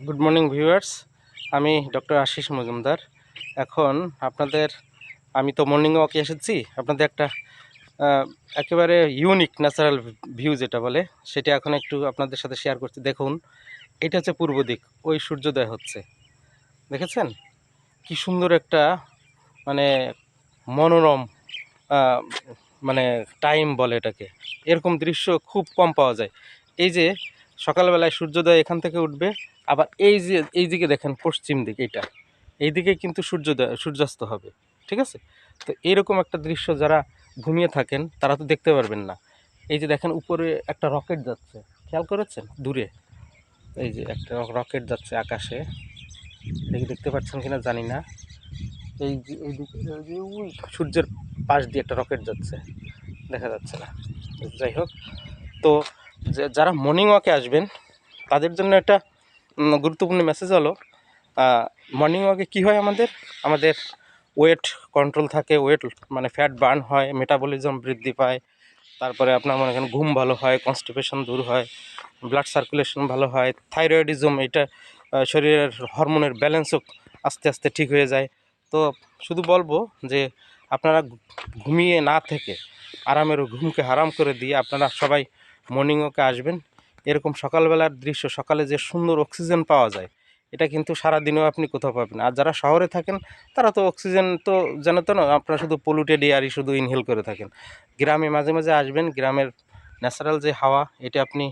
Good morning viewers, আমি doctor Ashis Majumdar. এখন আমি তো মর্নিং ওয়াকে এসেছি, আপনাদের একটা একেবারে ইউনিক ন্যাচারাল ভিউ যেটা বলে সেটা এখন একটু আপনাদের সাথে শেয়ার করছি। দেখুন, এটা হচ্ছে পূর্ব দিক, ওই সূর্যোদয় হচ্ছে, দেখেছেন কি সুন্দর একটা মানে মনোরম আহ, মানে টাইম বলে এটাকে। এরকম দৃশ্য খুব কম পাওয়া যায়। এই যে সকালবেলায় সূর্যোদয় এখান থেকে উঠবে, আবার এই দিকে দেখেন পশ্চিম দিক, এই দিকে কিন্তু সূর্যাস্ত হবে, ঠিক আছে? তো এইরকম একটা দৃশ্য যারা ঘুমিয়ে থাকেন তারা তো দেখতে পারবেন না। এই যে দেখেন উপরে একটা রকেট যাচ্ছে, খেয়াল করেছেন? দূরে এই যে একটা রকেট যাচ্ছে আকাশে, দেখতে পাচ্ছেন কিনা জানি না। এইদিকে ওই সূর্যের পাশ দিয়ে একটা রকেট যাচ্ছে, দেখা যাচ্ছে না, যাই হোক। তো যারা মর্নিং ওয়াকে আসবেন তাদের জন্য একটা গুরুত্বপূর্ণ মেসেজ হলো, মর্নিং ওয়াকে কী হয়, আমাদের ওয়েট কন্ট্রোল থাকে, ওয়েট মানে ফ্যাট বার্ন হয়, মেটাবলিজম বৃদ্ধি পায়, তারপরে আপনার মনে করেন ঘুম ভালো হয়, কনস্টিপেশন দূর হয়, ব্লাড সার্কুলেশন ভালো হয়, থাইরয়েডিজম এটা শরীরের হরমোনের ব্যালেন্সও আস্তে আস্তে ঠিক হয়ে যায়। তো শুধু বলবো যে আপনারা ঘুমিয়ে না থেকে আরামের ঘুমকে হারাম করে দিয়ে আপনারা সবাই মর্নিং ওয়াকে আসবেন। এরকম সকালবেলার দৃশ্য, সকালে যে সুন্দর অক্সিজেন পাওয়া যায়, এটা কিন্তু সারাদিনেও আপনি কোথাও পাবেন। আর যারা শহরে থাকেন তারা তো অক্সিজেন তো জানো তো না, আপনারা শুধু পলিউটেড এয়ারই শুধু ইনহেল করে থাকেন। গ্রামে মাঝে মাঝে আসবেন, গ্রামের ন্যাচারাল যে হাওয়া এটা আপনি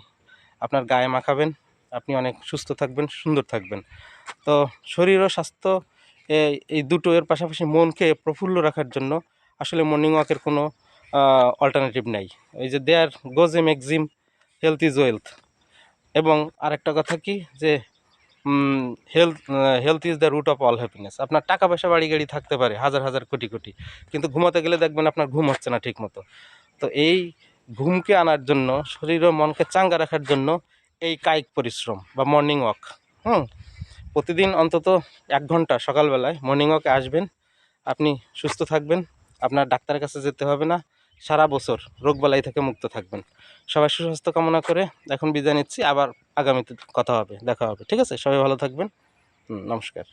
আপনার গায়ে মাখাবেন, আপনি অনেক সুস্থ থাকবেন, সুন্দর থাকবেন। তো শরীর ও স্বাস্থ্য এই দুটো এর পাশাপাশি মনকে প্রফুল্ল রাখার জন্য আসলে মর্নিং ওয়াকের কোনো অল্টারনেটিভ নেই। এই যে there goes a maxim, health is wealth. এবং আরেকটা কথা কি যে health is the root of all happiness. আপনার টাকা পয়সা বাড়ি গাড়ি থাকতে পারে হাজার হাজার কোটি কোটি, কিন্তু ঘুমাতে গেলে দেখবেন আপনার ঘুম হচ্ছে না ঠিক মতো। তো এই ঘুমকে আনার জন্য, শরীর ও মনকে চাঙ্গা রাখার জন্য এই কায়িক পরিশ্রম বা মর্নিং ওয়াক, প্রতিদিন অন্তত 1 ঘন্টা সকালবেলায় মর্নিং ওয়াকে আসবেন, আপনি সুস্থ থাকবেন, আপনার ডাক্তারের কাছে যেতে হবে না, সারা বছর রোগবালাই থেকে মুক্ত থাকবেন। সবাই সুস্বাস্থ্য কামনা করে এখন বিদায় নিচ্ছি, আবার আগামীতে কথা হবে, দেখা হবে, ঠিক আছে? সবাই ভালো থাকবেন। নমস্কার।